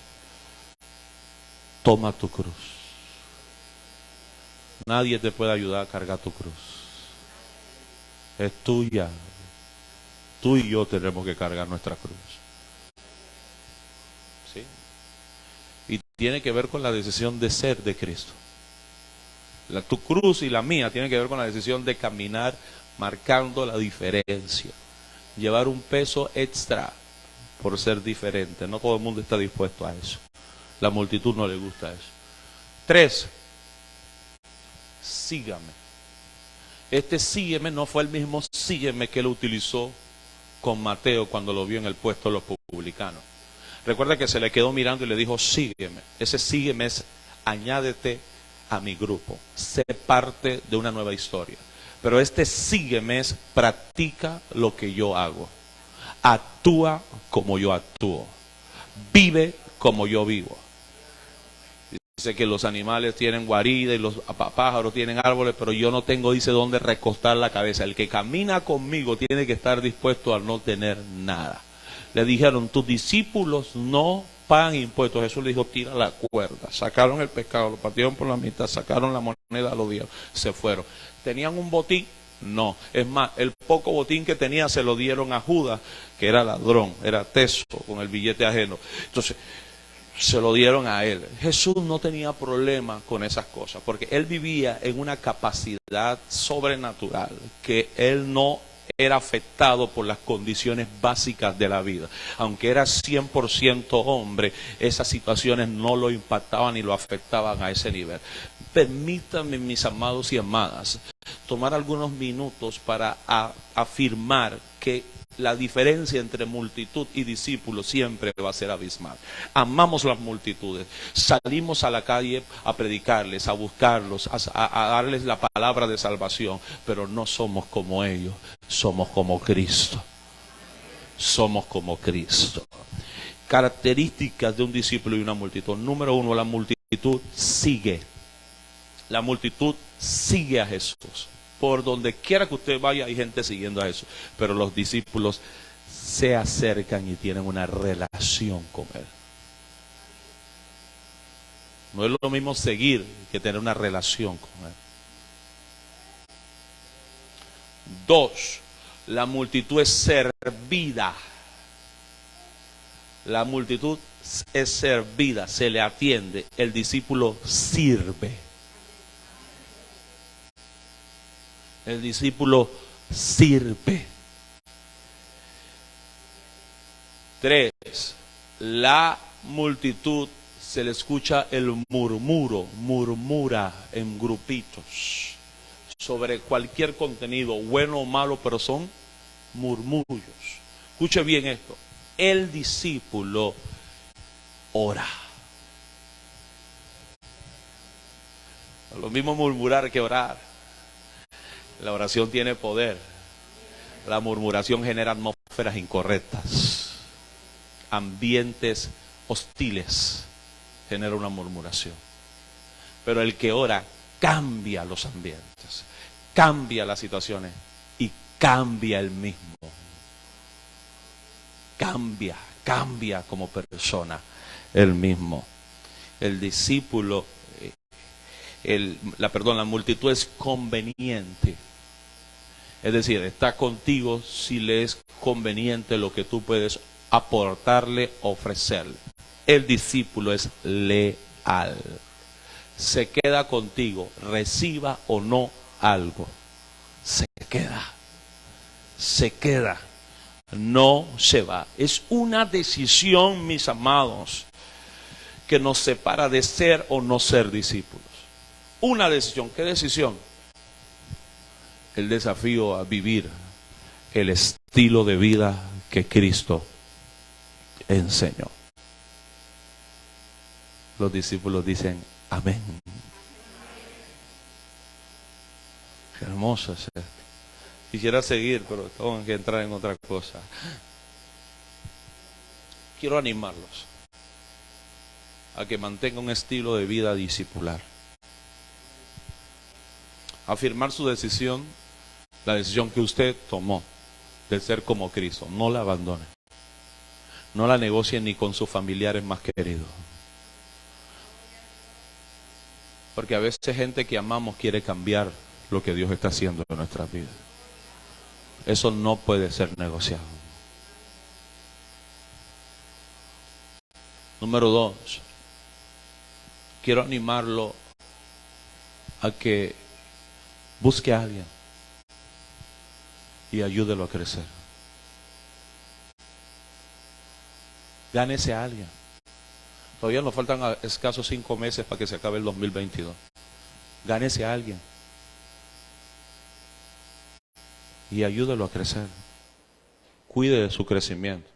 toma tu cruz. Nadie te puede ayudar a cargar tu cruz. Es tuya. Tú y yo tenemos que cargar nuestra cruz. ¿Sí? Y tiene que ver con la decisión de ser de Cristo. Tu cruz y la mía tienen que ver con la decisión de caminar marcando la diferencia. Llevar un peso extra por ser diferente. No todo el mundo está dispuesto a eso. La multitud no le gusta eso. 3, sígame. Este sígueme no fue el mismo sígueme que él utilizó con Mateo cuando lo vio en el puesto de los publicanos. Recuerda que se le quedó mirando y le dijo, sígueme. Ese sígueme es, añádete a mi grupo. Sé parte de una nueva historia. Pero este sígueme es, practica lo que yo hago. Actúa como yo actúo. Vive como yo vivo. Dice que los animales tienen guarida y los pájaros tienen árboles, pero yo no tengo, dice, dónde recostar la cabeza. El que camina conmigo tiene que estar dispuesto a no tener nada. Le dijeron, tus discípulos no pagan impuestos. Jesús le dijo, tira la cuerda. Sacaron el pescado, lo partieron por la mitad, sacaron la moneda, lo dieron, se fueron. Tenían un botín, No, es más, el poco botín que tenía se lo dieron a Judas, que era ladrón, era teso con el billete ajeno. Entonces, se lo dieron a él. Jesús no tenía problema con esas cosas, porque él vivía en una capacidad sobrenatural, que él no era afectado por las condiciones básicas de la vida. Aunque era 100% hombre, esas situaciones no lo impactaban ni lo afectaban a ese nivel. Permítanme, mis amados y amadas, tomar algunos minutos para afirmar que la diferencia entre multitud y discípulos siempre va a ser abismal. Amamos las multitudes, salimos a la calle a predicarles, a buscarlos, a darles la palabra de salvación, pero no somos como ellos, somos como Cristo. Somos como Cristo. Características de un discípulo y una multitud. Número uno, la multitud sigue. La multitud sigue a Jesús. Por donde quiera que usted vaya hay gente siguiendo a Jesús, pero los discípulos se acercan y tienen una relación con Él. No es lo mismo seguir que tener una relación con Él. Dos, la multitud es servida. La multitud es servida, se le atiende. El discípulo sirve. El discípulo sirve. 3. La multitud se le escucha el murmuro, murmura en grupitos sobre cualquier contenido, bueno o malo, pero son murmullos. Escuche bien esto. El discípulo ora. Lo mismo murmurar que orar. La oración tiene poder. La murmuración genera atmósferas incorrectas, ambientes hostiles. Genera una murmuración. Pero el que ora cambia los ambientes, cambia las situaciones y cambia el mismo. Cambia como persona el mismo. El discípulo, la multitud es conveniente. Es decir, está contigo si le es conveniente lo que tú puedes aportarle, ofrecerle. El discípulo es leal. Se queda contigo, reciba o no algo. Se queda. No se va. Es una decisión, mis amados, que nos separa de ser o no ser discípulos. Una decisión. ¿Qué decisión? El desafío a vivir el estilo de vida que Cristo enseñó. Los discípulos dicen amén. Qué hermoso es esto. Quisiera seguir, pero tengo que entrar en otra cosa. Quiero animarlos a que mantengan un estilo de vida discipular. Afirmar su decisión, la decisión que usted tomó de ser como Cristo. No la abandone. No la negocie ni con sus familiares más queridos. Porque a veces gente que amamos quiere cambiar lo que Dios está haciendo en nuestras vidas. Eso no puede ser negociado. Número 2. Quiero animarlo a que busque a alguien y ayúdelo a crecer. Gánese a alguien. Todavía nos faltan escasos 5 meses para que se acabe el 2022. Gánese a alguien y ayúdelo a crecer. Cuide de su crecimiento.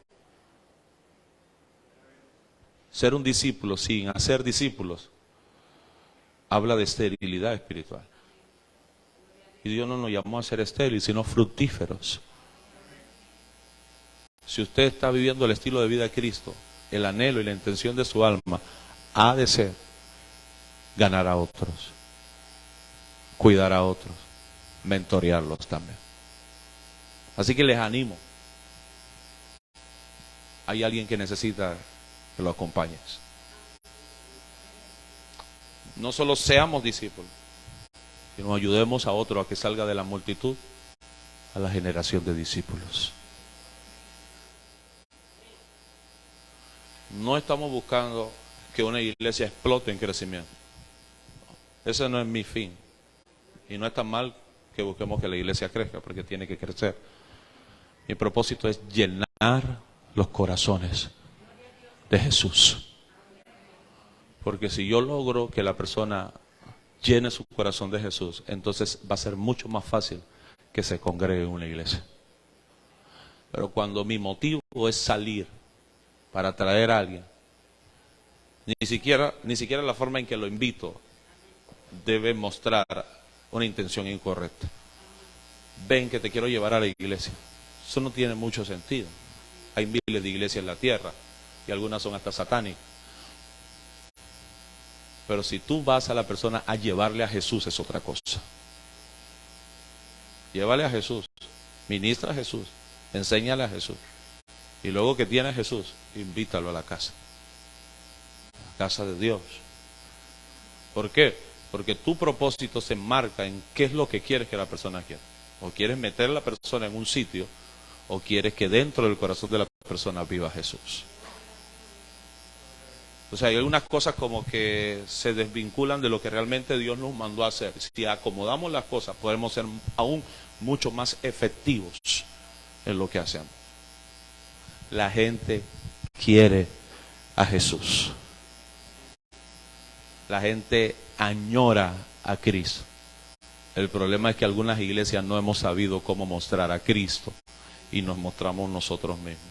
Ser un discípulo sin hacer discípulos habla de esterilidad espiritual. Y Dios no nos llamó a ser estériles, sino fructíferos. Si usted está viviendo el estilo de vida de Cristo, el anhelo y la intención de su alma ha de ser ganar a otros, cuidar a otros, mentorearlos también. Así que les animo. Hay alguien que necesita que lo acompañes. No solo seamos discípulos, y nos ayudemos a otro a que salga de la multitud a la generación de discípulos. No estamos buscando que una iglesia explote en crecimiento. Ese no es mi fin. Y no es tan mal que busquemos que la iglesia crezca, porque tiene que crecer. Mi propósito es llenar los corazones de Jesús. Porque si yo logro que la persona llene su corazón de Jesús, entonces va a ser mucho más fácil que se congregue en una iglesia. Pero cuando mi motivo es salir para atraer a alguien, ni siquiera la forma en que lo invito debe mostrar una intención incorrecta. Ven que te quiero llevar a la iglesia. Eso no tiene mucho sentido. Hay miles de iglesias en la tierra y algunas son hasta satánicas. Pero si tú vas a la persona a llevarle a Jesús, es otra cosa. Llévale a Jesús, ministra a Jesús, enséñale a Jesús. Y luego que tiene a Jesús, invítalo a la casa de Dios. ¿Por qué? Porque tu propósito se enmarca en qué es lo que quieres que la persona quiera. O quieres meter a la persona en un sitio, o quieres que dentro del corazón de la persona viva Jesús. O sea, hay algunas cosas como que se desvinculan de lo que realmente Dios nos mandó a hacer. Si acomodamos las cosas, podemos ser aún mucho más efectivos en lo que hacemos. La gente quiere a Jesús. La gente añora a Cristo. El problema es que algunas iglesias no hemos sabido cómo mostrar a Cristo y nos mostramos nosotros mismos.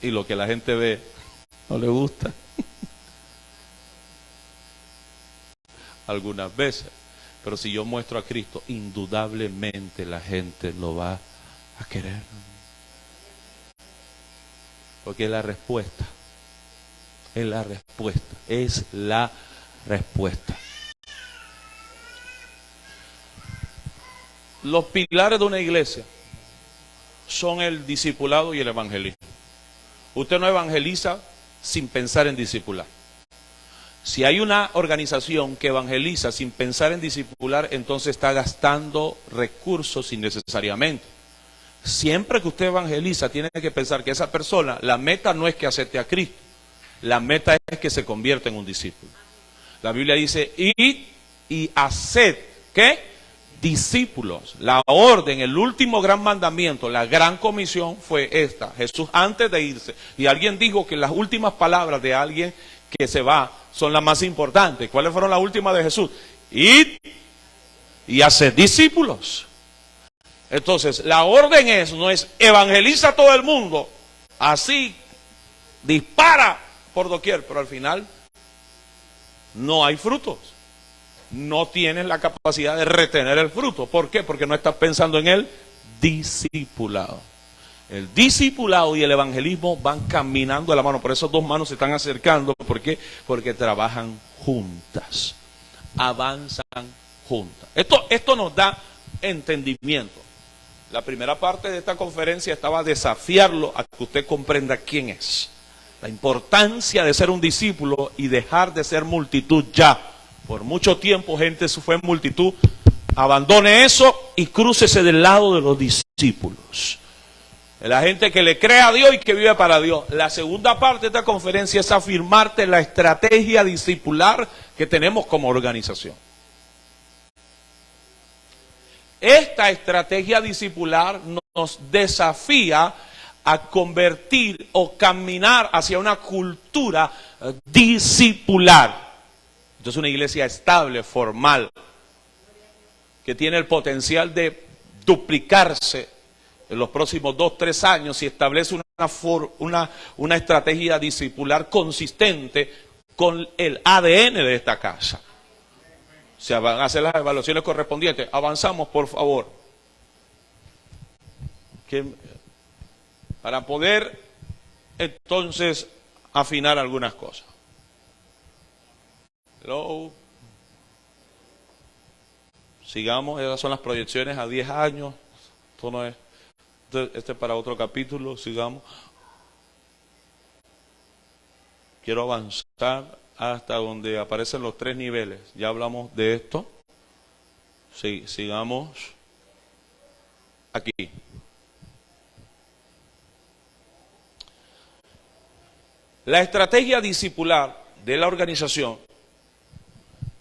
Y lo que la gente ve no le gusta. Algunas veces. Pero si yo muestro a Cristo, indudablemente la gente lo va a querer. Porque es la respuesta. Es la respuesta. Es la respuesta. Los pilares de una iglesia son el discipulado y el evangelismo. Usted no evangeliza sin pensar en discipular. Si hay una organización que evangeliza sin pensar en discipular, entonces está gastando recursos innecesariamente. Siempre que usted evangeliza, tiene que pensar que esa persona, la meta no es que acepte a Cristo, la meta es que se convierta en un discípulo. La Biblia dice, id y haced, ¿qué? Discípulos. La orden, el último gran mandamiento, la gran comisión fue esta. Jesús antes de irse, y alguien dijo que las últimas palabras de alguien que se va son las más importantes. ¿Cuáles fueron las últimas de Jesús? Id y haced discípulos. Entonces, la orden no es evangeliza a todo el mundo, así, dispara por doquier, pero al final no hay frutos. No tienes la capacidad de retener el fruto. ¿Por qué? Porque no estás pensando en el discipulado. El discipulado y el evangelismo van caminando de la mano. Por eso dos manos se están acercando. ¿Por qué? Porque trabajan juntas. Avanzan juntas. Esto nos da entendimiento. La primera parte de esta conferencia estaba a desafiarlo a que usted comprenda quién es. La importancia de ser un discípulo y dejar de ser multitud ya. Por mucho tiempo gente se fue en multitud. Abandone eso y crúcese del lado de los discípulos. La gente que le cree a Dios y que vive para Dios. La segunda parte de esta conferencia es afirmarte la estrategia discipular que tenemos como organización. Esta estrategia discipular nos desafía a convertir o caminar hacia una cultura discipular. Entonces una iglesia estable, formal, que tiene el potencial de duplicarse en los próximos 2-3 años y establece una estrategia discipular consistente con el ADN de esta casa. Se van a hacer las evaluaciones correspondientes. Avanzamos, por favor. Para poder entonces afinar algunas cosas. Hello. Sigamos, esas son las proyecciones a 10 años. Esto no es, este es para otro capítulo, sigamos. Quiero avanzar hasta donde aparecen los 3 niveles. Ya hablamos de esto. Sí, sigamos aquí. La estrategia discipular de la organización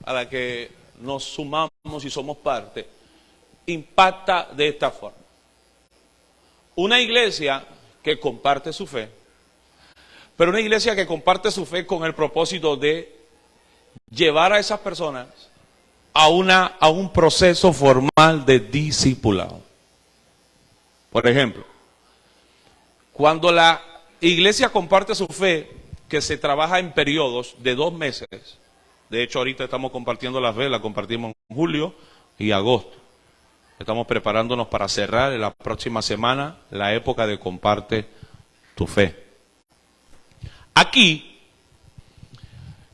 a la que nos sumamos y somos parte impacta de esta forma. Una iglesia que comparte su fe, pero una iglesia que comparte su fe con el propósito de llevar a esas personas a un proceso formal de discipulado. Por ejemplo, cuando la iglesia comparte su fe, que se trabaja en periodos de 2 meses, de hecho ahorita estamos compartiendo la fe, la compartimos en julio y agosto. Estamos preparándonos para cerrar en la próxima semana la época de comparte tu fe. Aquí,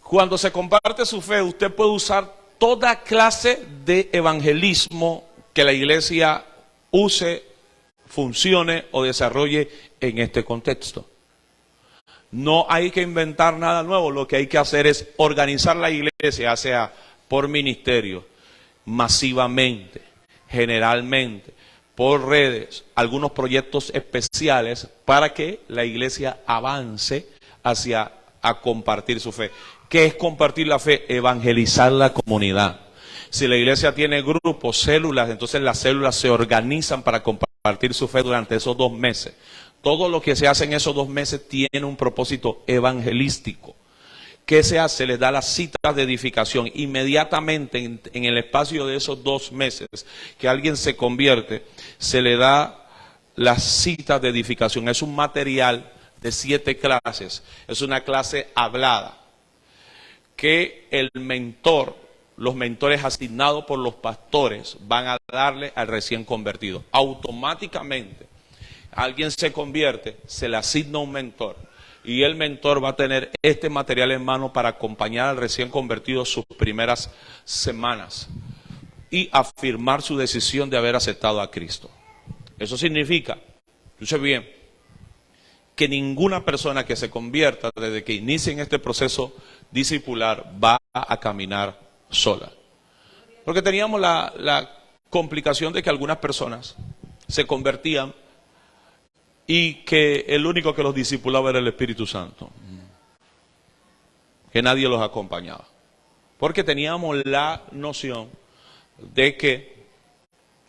cuando se comparte su fe, usted puede usar toda clase de evangelismo que la iglesia use, funcione o desarrolle en este contexto. No hay que inventar nada nuevo, lo que hay que hacer es organizar la iglesia, ya sea por ministerio, masivamente, generalmente, por redes, algunos proyectos especiales para que la iglesia avance hacia a compartir su fe. ¿Qué es compartir la fe? Evangelizar la comunidad. Si la iglesia tiene grupos, células, entonces las células se organizan para compartir su fe durante esos 2 meses. Todo lo que se hace en esos 2 meses tiene un propósito evangelístico. ¿Qué se hace? Se les da las citas de edificación. Inmediatamente en el espacio de esos 2 meses que alguien se convierte, se le da las citas de edificación. Es un material de 7 clases. Es una clase hablada que el mentor, los mentores asignados por los pastores van a darle al recién convertido. Automáticamente, alguien se convierte, se le asigna un mentor y el mentor va a tener este material en mano para acompañar al recién convertido sus primeras semanas y afirmar su decisión de haber aceptado a Cristo. Eso significa, escuche bien, que ninguna persona que se convierta desde que inicie en este proceso discipular va a caminar sola. Porque teníamos la complicación de que algunas personas se convertían y que el único que los discipulaba era el Espíritu Santo, que nadie los acompañaba, porque teníamos la noción de que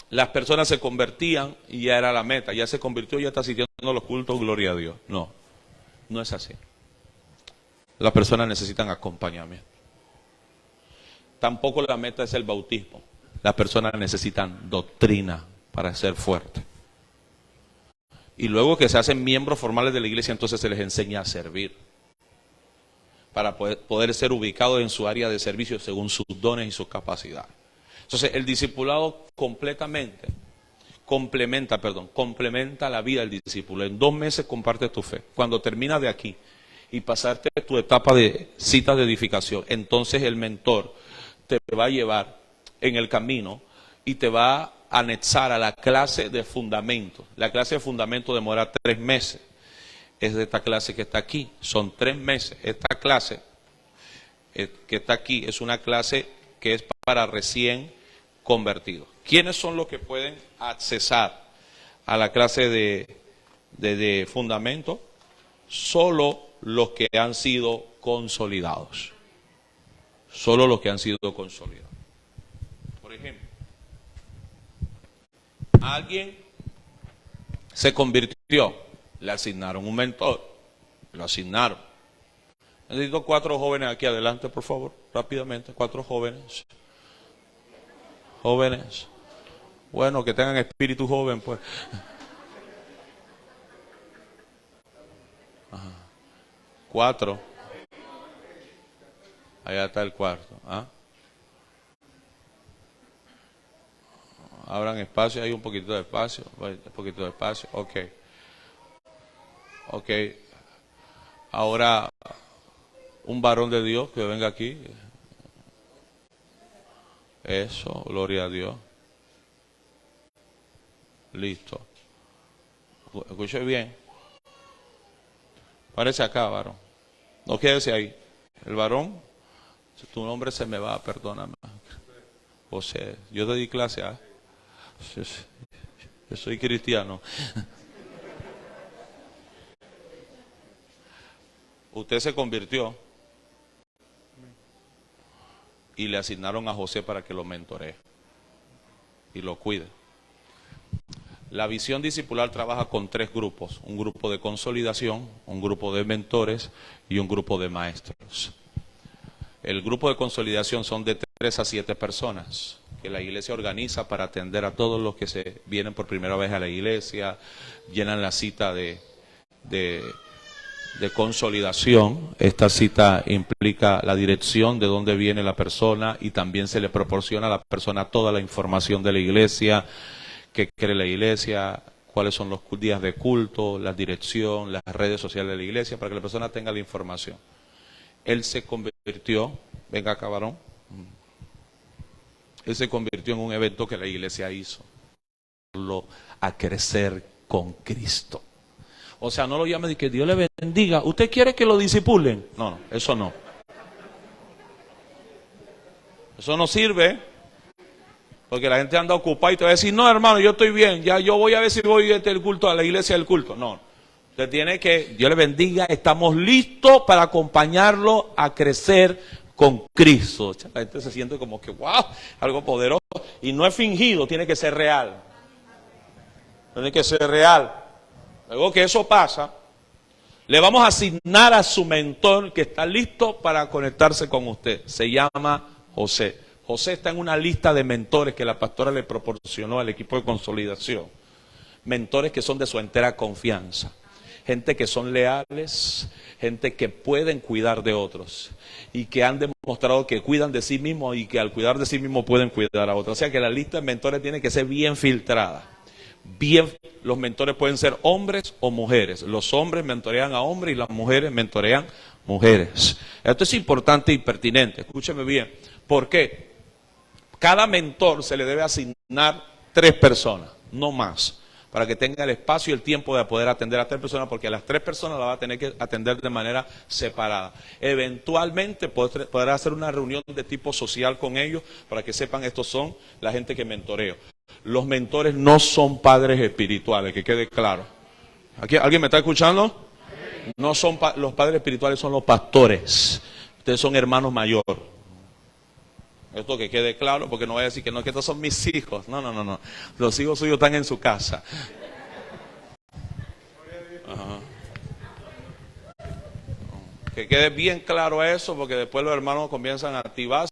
las personas se convertían y ya era la meta, ya se convirtió, ya está asistiendo a los cultos, gloria a Dios. No, no es así. Las personas necesitan acompañamiento. Tampoco la meta es el bautismo. Las personas necesitan doctrina para ser fuertes. Y luego que se hacen miembros formales de la iglesia, entonces se les enseña a servir. Para poder ser ubicados en su área de servicio según sus dones y sus capacidades. Entonces el discipulado complementa la vida del discípulo. En 2 meses comparte tu fe. Cuando terminas de aquí y pasaste tu etapa de citas de edificación, entonces el mentor te va a llevar en el camino y te va a anexar a la clase de fundamento. La clase de fundamento demora 3 meses. Es de esta clase que está aquí. Son 3 meses. Esta clase que está aquí es una clase que es para recién convertidos. ¿Quiénes son los que pueden accesar a la clase de fundamento? Solo los que han sido consolidados. Solo los que han sido consolidados. Por ejemplo, alguien se convirtió, le asignaron un mentor, lo asignaron. Necesito 4 jóvenes aquí adelante, por favor, rápidamente, 4 jóvenes. Jóvenes, bueno, que tengan espíritu joven, pues. Ajá. 4. Allá está el cuarto. ¿Ah? Abran espacio, hay un poquito de espacio. Un poquito de espacio, ok. Ok. Ahora, un varón de Dios que venga aquí. Eso, gloria a Dios. Listo. Escuche bien. Parece acá, varón. No quédese ahí. El varón Si tu nombre se me va, perdóname. José, yo te di clase, ¿ah? Yo soy cristiano. Usted se convirtió y le asignaron a José para que lo mentoree y lo cuide. La visión discipular trabaja con 3 grupos: un grupo de consolidación, un grupo de mentores y un grupo de maestros. El grupo de consolidación son de 3 a 7 personas que la iglesia organiza para atender a todos los que se vienen por primera vez a la iglesia, llenan la cita de consolidación. Esta cita implica la dirección de dónde viene la persona y también se le proporciona a la persona toda la información de la iglesia, qué cree la iglesia, cuáles son los días de culto, la dirección, las redes sociales de la iglesia, para que la persona tenga la información. Él se convirtió, venga acá, varón, él se convirtió en un evento que la iglesia hizo, a crecer con Cristo. O sea, no lo llame de que Dios le bendiga. ¿Usted quiere que lo disipulen? No, no, eso no. Eso no sirve. Porque la gente anda ocupada y te va a decir, no, hermano, yo estoy bien, ya yo voy a ver si voy del culto a la iglesia del culto. No, usted tiene que, Dios le bendiga, estamos listos para acompañarlo a crecer con Cristo. La gente se siente como que, wow, algo poderoso. Y no es fingido, tiene que ser real. Tiene que ser real. Luego que eso pasa, le vamos a asignar a su mentor que está listo para conectarse con usted. Se llama José. José está en una lista de mentores que la pastora le proporcionó al equipo de consolidación. Mentores que son de su entera confianza. Gente que son leales, gente que pueden cuidar de otros y que han demostrado que cuidan de sí mismos y que al cuidar de sí mismos pueden cuidar a otros. O sea que la lista de mentores tiene que ser bien filtrada. Los mentores pueden ser hombres o mujeres. Los hombres mentorean a hombres y las mujeres mentorean mujeres. Esto es importante y pertinente. Escúcheme bien. ¿Por qué? Cada mentor se le debe asignar 3 personas, no más, para que tenga el espacio y el tiempo de poder atender a 3 personas, porque a las 3 personas las va a tener que atender de manera separada. Eventualmente podrá hacer una reunión de tipo social con ellos para que sepan, estos son la gente que mentoreo. Los mentores no son padres espirituales, que quede claro. ¿Alguien me está escuchando? No son los padres espirituales, son los pastores. Ustedes son hermanos mayores. Esto que quede claro, porque no voy a decir que no, que estos son mis hijos. No, no, no, no. Los hijos suyos están en su casa. Ajá. Que quede bien claro eso, porque después los hermanos comienzan a activarse.